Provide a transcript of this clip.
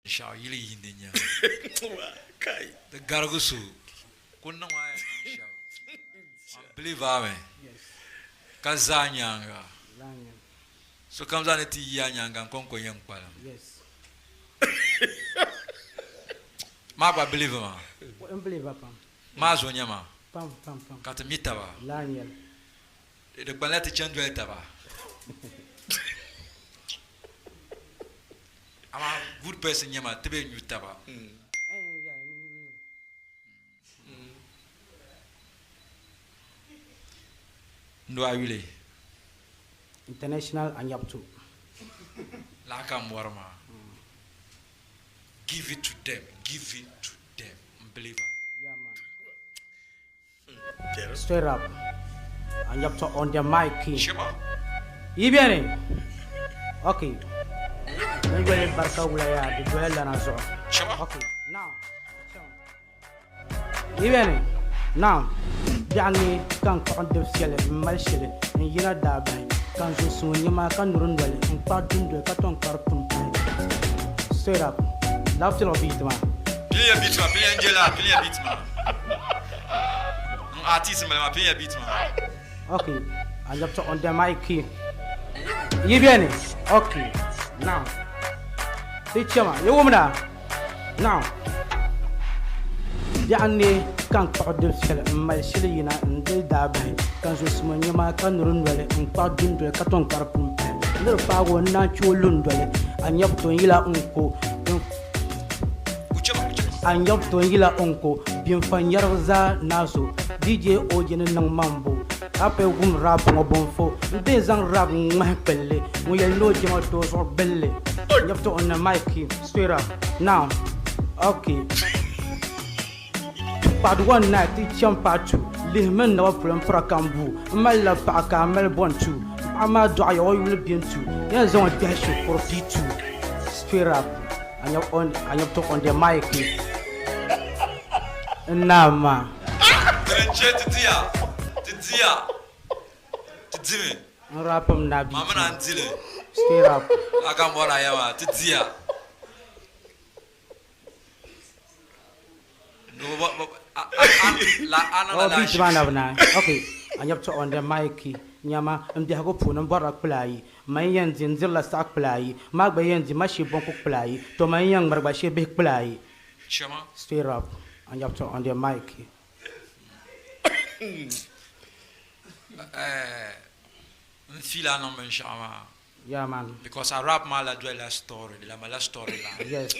Shall you in the Kai. the Gargusu? Couldn't know why believe I Kazanyanga. Lanyan. So comes on a tea yang and conquer young Palam. Yes. Mapa believe him. Unbelievable. Mazonyama. Pam. Katamitava. Lanyan. The Balati Chandretava. I'm a good person, Yama, to be new taba. No, I really. International and up to. Lakam Warma. Give it to them. Give it to them. Unbeliever. Yeah, man. Straight up. And up to on the mic. Shema. Ibiane. Okay. Ngwele barka wulaya di duel na zo. Shema. Okay. Now. Ibiane. Now. Yani kan ko on defsiele mal shele. Yina da bay. Kan zo sunyi ma kan nurun dole. En pa dundu ka ton karpun. Straight up. Love to beat man. Play a beat man. Play Angela. Play a beat man. Artist man. Play a beat man. Okay. And up to on the mic. Ibiane. Okay. Now. Teacher man, you woman now. Yani kan qaddu shal mal shilina ndil dabai kan so sumanya ma kan rundwale en qaddu ndo ka ton karpum ndir pa wonna cholundwale an yabto yila unko an yabto yila unko bin fanyar za naso DJ Ojene nang mambo ape gum rap ngo bonfo de zang rap ma pelle mo yel no jema to so belle yabto on the mic straight up now. Okay. Part 1 night teaching part 2 lihman no problem for kambu mal pa ka mal bon 2 ama do ayo will be into yan zon dash for P2 straight up and you to on the mic nama Tidzime. rapam nabi Mama Nantile. straight up Akamora Yawa. Tidzia. No, oh beat man of na okay and you to on the mic nyama ndi hago punam barak play mayen zinzilla sak play magba yenzi mashi bonko play to mayen marba she big play Shema. straight up and you to on the mic Fila no menshama. yeah man Because I rap mala dwella story, la mala story line. yes